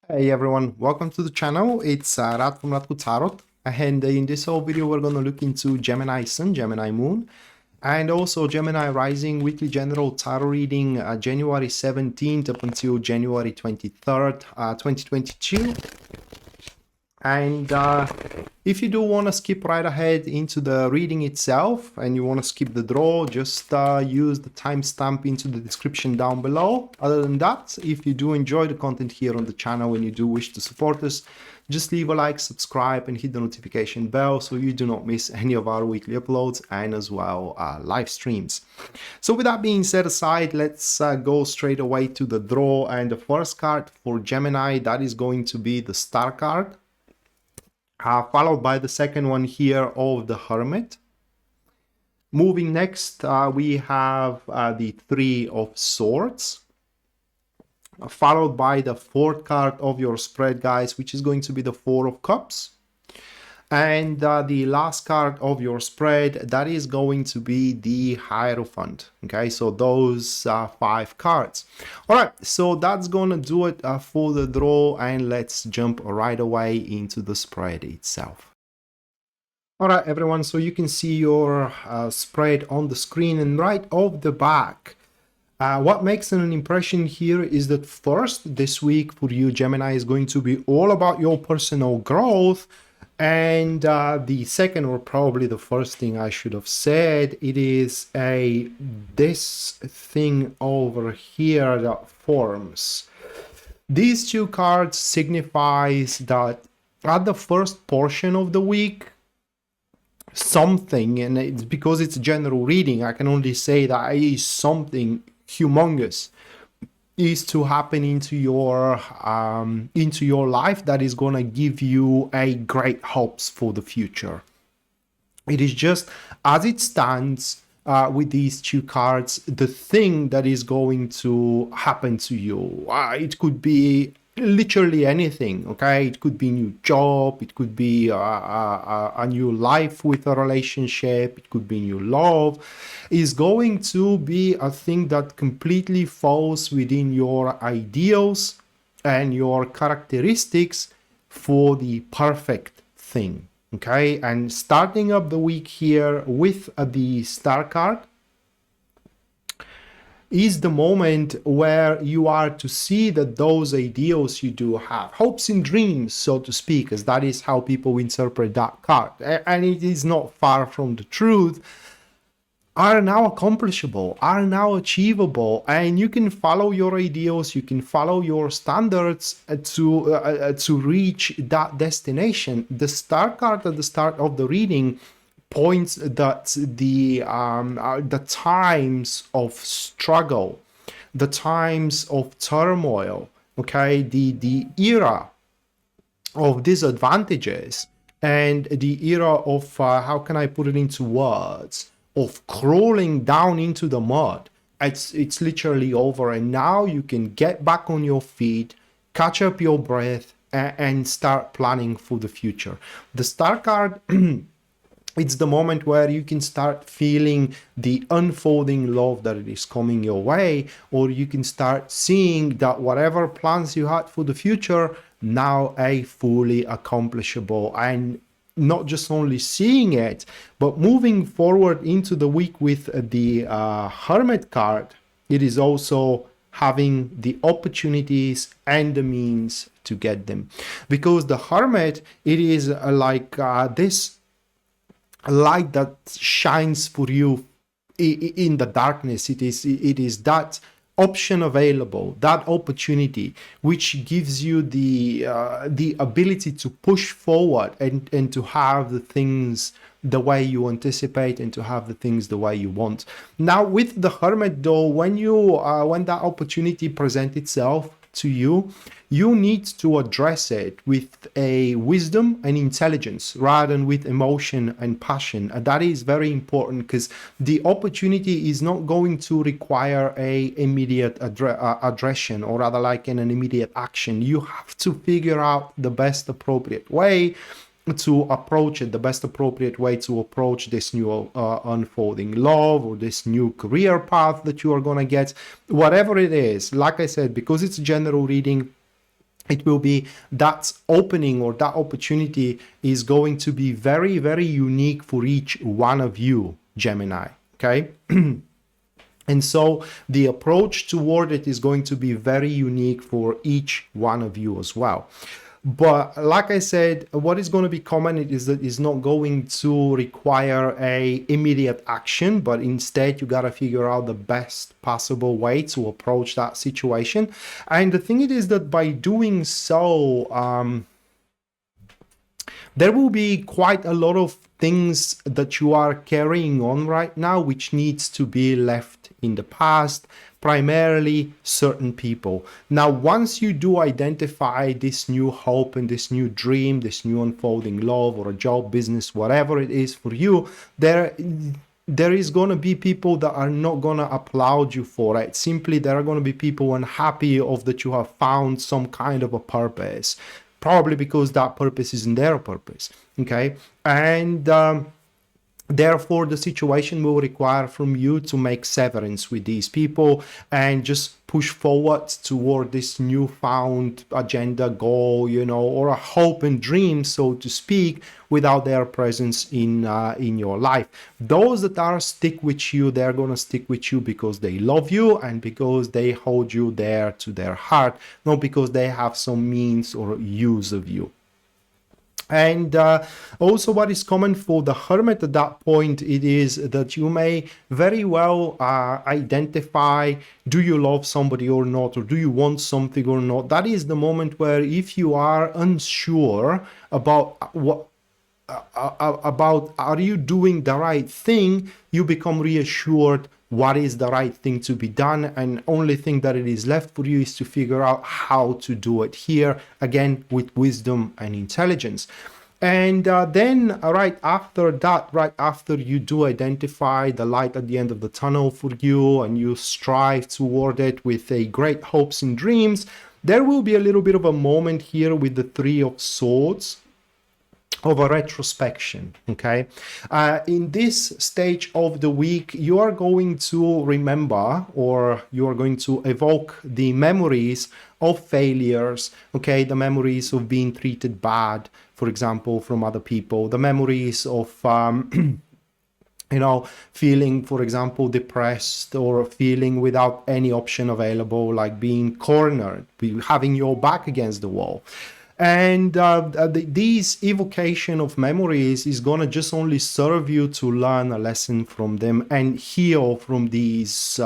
Hey everyone, welcome to the channel. It's Rad from Radko Tarot, and in this whole video we're going to look into Gemini Sun, Gemini Moon, and also Gemini Rising weekly general tarot reading January 17th up until January 23rd, 2022. And if you do want to skip right ahead into the reading itself and you want to skip the draw, just use the timestamp into the description down below. Other than that, if you do enjoy the content here on the channel and you do wish to support us, just leave a like, subscribe, and hit the notification bell so you do not miss any of our weekly uploads and as well live streams. So with that being set aside, let's go straight away to the draw. And the first card for Gemini, that is going to be the Star card. Followed by the second one here of the Hermit. Moving next, we have the Three of Swords, followed by the fourth card of your spread, guys, which is going to be the Four of Cups. And the last card of your spread, that is going to be the Hierophant. Okay, so those 5 cards. All right, so that's going to do it for the draw, and let's jump right away into the spread itself. All right, everyone, so you can see your spread on the screen, and right off the back, what makes an impression here is that first, this week for you, Gemini, is going to be all about your personal growth. And the second, or probably the first thing I should have said, it is this thing over here that forms. These two cards signifies that at the first portion of the week, something, and it's because it's a general reading, I can only say that it is something humongous is to happen into your life that is going to give you a great hopes for the future. It is just as it stands with these two cards, the thing that is going to happen to you. It could be literally anything. Okay, it could be a new job, it could be a new life with a relationship, it could be new love. Is going to be a thing that completely falls within your ideals and your characteristics for the perfect thing. Okay, and starting up the week here with the Star card is the moment where you are to see that those ideals you do have, hopes and dreams, so to speak, as that is how people interpret that card, and it is not far from the truth, are now accomplishable, are now achievable, and you can follow your ideals, you can follow your standards to reach that destination. The Star card at the start of the reading points that the times of struggle, the times of turmoil, okay, the era of disadvantages, and the era of how can I put it into words, of crawling down into the mud. It's literally over, and now you can get back on your feet, catch up your breath, and start planning for the future. The Star card it's the moment where you can start feeling the unfolding love that it is coming your way, or you can start seeing that whatever plans you had for the future now are fully accomplishable, and not just only seeing it, but moving forward into the week with the Hermit card, it is also having the opportunities and the means to get them. Because the Hermit, it is like this light that shines for you in the darkness. It is that option available, that opportunity, which gives you the ability to push forward and to have the things the way you anticipate and to have the things the way you want. Now with the Hermit though, when that opportunity presents itself to you, you need to address it with a wisdom and intelligence rather than with emotion and passion. And that is very important, because the opportunity is not going to require a immediate aggression, or rather like an immediate action. You have to figure out the best appropriate way to approach it, the best appropriate way to approach this new unfolding love or this new career path that you are going to get, whatever it is. Like I said, because it's a general reading, it will be that opening or that opportunity is going to be very, very unique for each one of you, Gemini. Okay. And so the approach toward it is going to be very unique for each one of you as well. But like I said, what is going to be common is that it's not going to require a immediate action, but instead you got to figure out the best possible way to approach that situation. And the thing it is that by doing so, there will be quite a lot of things that you are carrying on right now, which needs to be left in the past, primarily certain people. Now, once you do identify this new hope and this new dream, this new unfolding love or a job, business, whatever it is for you, there is going to be people that are not going to applaud you for it. Simply, there are going to be people unhappy of that you have found some kind of a purpose, probably because that purpose isn't their purpose. Okay. And therefore, the situation will require from you to make severance with these people and just push forward toward this newfound agenda, goal, you know, or a hope and dream, so to speak, without their presence in your life. Those that are stick with you, they're gonna stick with you because they love you and because they hold you there to their heart, not because they have some means or use of you. And also what is common for the Hermit at that point, it is that you may very well identify, do you love somebody or not, or do you want something or not. That is the moment where if you are unsure about what about are you doing the right thing, you become reassured what is the right thing to be done, and only thing that it is left for you is to figure out how to do it here, again with wisdom and intelligence. And then right after that, right after you do identify the light at the end of the tunnel for you and you strive toward it with a great hopes and dreams, there will be a little bit of a moment here with the Three of Swords of a retrospection. Okay, in this stage of the week, you are going to remember, or you are going to evoke the memories of failures. Okay, the memories of being treated bad, for example, from other people, the memories of you know, feeling, for example, depressed or feeling without any option available, like being cornered, having your back against the wall. And these evocation of memories is gonna just only serve you to learn a lesson from them and heal from these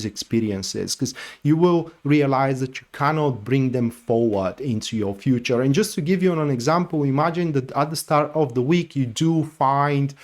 experiences, because you will realize that you cannot bring them forward into your future. And just to give you an example, imagine that at the start of the week you do find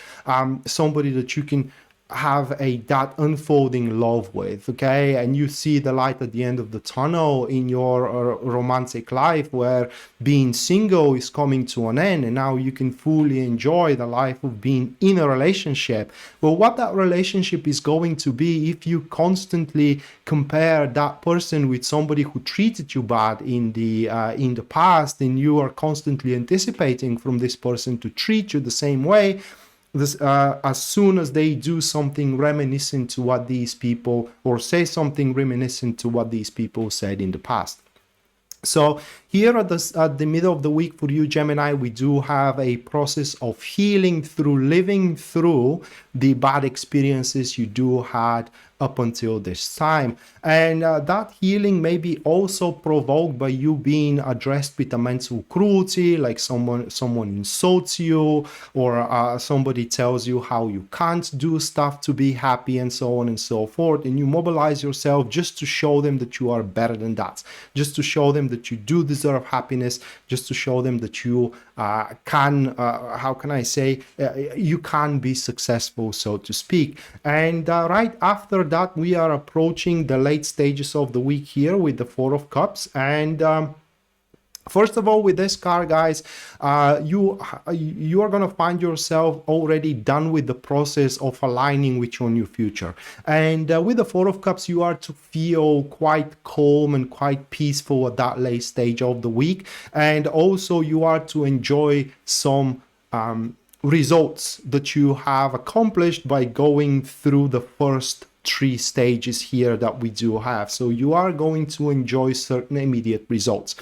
somebody that you can have that unfolding love with, okay, and you see the light at the end of the tunnel in your romantic life, where being single is coming to an end and now you can fully enjoy the life of being in a relationship. Well, what that relationship is going to be, if you constantly compare that person with somebody who treated you bad in the past, and you are constantly anticipating from this person to treat you the same way, as soon as they do something reminiscent to what these people, or say something reminiscent to what these people said in the past. So here at the middle of the week for you, Gemini, we do have a process of healing through living through the bad experiences you do had up until this time. And that healing may be also provoked by you being addressed with a mental cruelty, like someone insults you, or somebody tells you how you can't do stuff to be happy, and so on and so forth. And you mobilize yourself just to show them that you are better than that, just to show them that you do deserve happiness, just to show them that you how can I say, you can be successful, so to speak. And right after that, we are approaching the late stages of the week here with the Four of Cups. And first of all, with this card, guys, you are going to find yourself already done with the process of aligning with your new future. And with the Four of Cups, you are to feel quite calm and quite peaceful at that late stage of the week. And also you are to enjoy some results that you have accomplished by going through the first three stages here that we do have. So you are going to enjoy certain immediate results.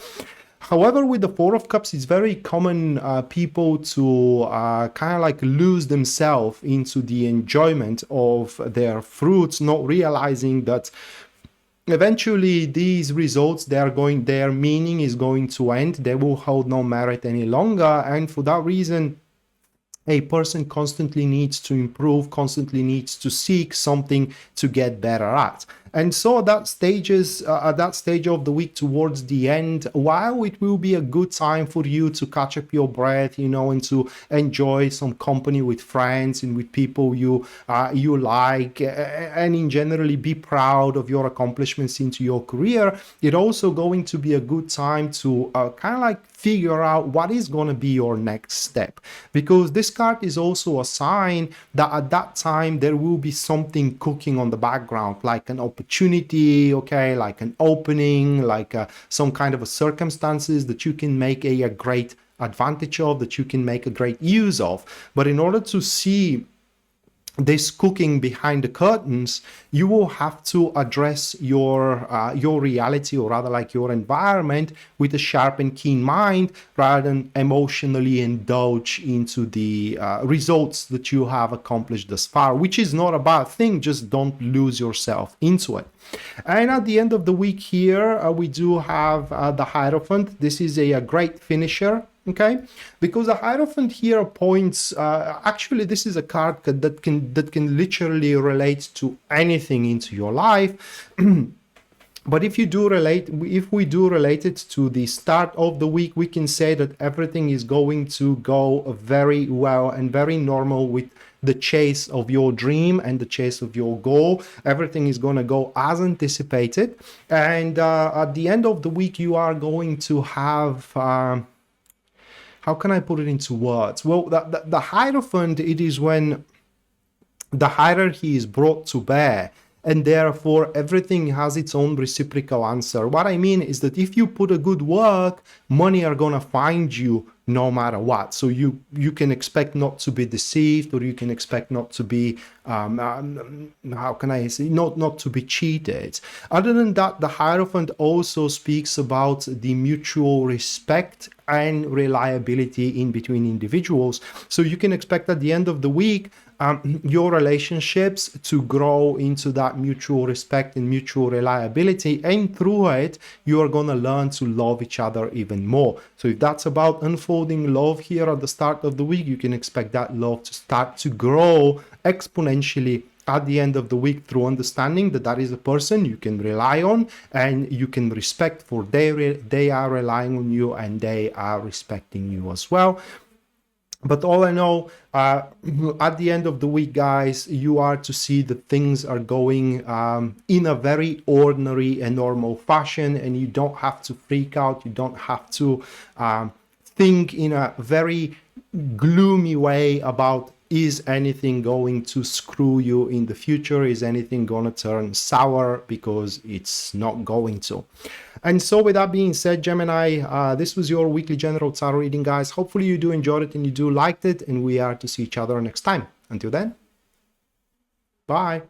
However, with the Four of Cups, it's very common people to kind of like lose themselves into the enjoyment of their fruits, not realizing that eventually these results, their meaning is going to end. They will hold no merit any longer, and for that reason, a person constantly needs to improve, constantly needs to seek something to get better at. And so at that stage of the week towards the end, while it will be a good time for you to catch up your breath, you know, and to enjoy some company with friends and with people you like, and in generally be proud of your accomplishments into your career, it's also going to be a good time to kind of like figure out what is going to be your next step, because this card is also a sign that at that time there will be something cooking on the background, like an opportunity, okay, like an opening, like some kind of a circumstances that you can make a great advantage of, that you can make a great use of. But in order to see this cooking behind the curtains, you will have to address your reality, or rather like your environment, with a sharp and keen mind, rather than emotionally indulge into the results that you have accomplished thus far, which is not a bad thing. Just don't lose yourself into it. And at the end of the week here, we do have the Hierophant. This is a great finisher. Okay, because the Hierophant here points, actually this is a card that can literally relate to anything into your life. But if we do relate it to the start of the week, we can say that everything is going to go very well and very normal with the chase of your dream and the chase of your goal. Everything is going to go as anticipated. And at the end of the week, you are going to have... how can I put it into words? Well, the Hierophant, it is when the hierarchy is brought to bear, and therefore everything has its own reciprocal answer. What I mean is that if you put a good work, money are gonna find you no matter what. So you can expect not to be deceived, or you can expect not to be how can I say, not to be cheated. Other than that, the Hierophant also speaks about the mutual respect and reliability in between individuals. So you can expect at the end of the week your relationships to grow into that mutual respect and mutual reliability, and through it you are going to learn to love each other even more. So if that's about unfolding love here at the start of the week, you can expect that love to start to grow exponentially at the end of the week, through understanding that is a person you can rely on and you can respect, for they are relying on you and they are respecting you as well. But all I know, at the end of the week, guys, you are to see that things are going in a very ordinary and normal fashion, and you don't have to freak out. You don't have to think in a very gloomy way about, is anything going to screw you in the future? Is anything going to turn sour? Because it's not going to. And so with that being said, Gemini, this was your weekly general tarot reading, guys. Hopefully you do enjoyed it and you do liked it, and we are to see each other next time. Until then, bye.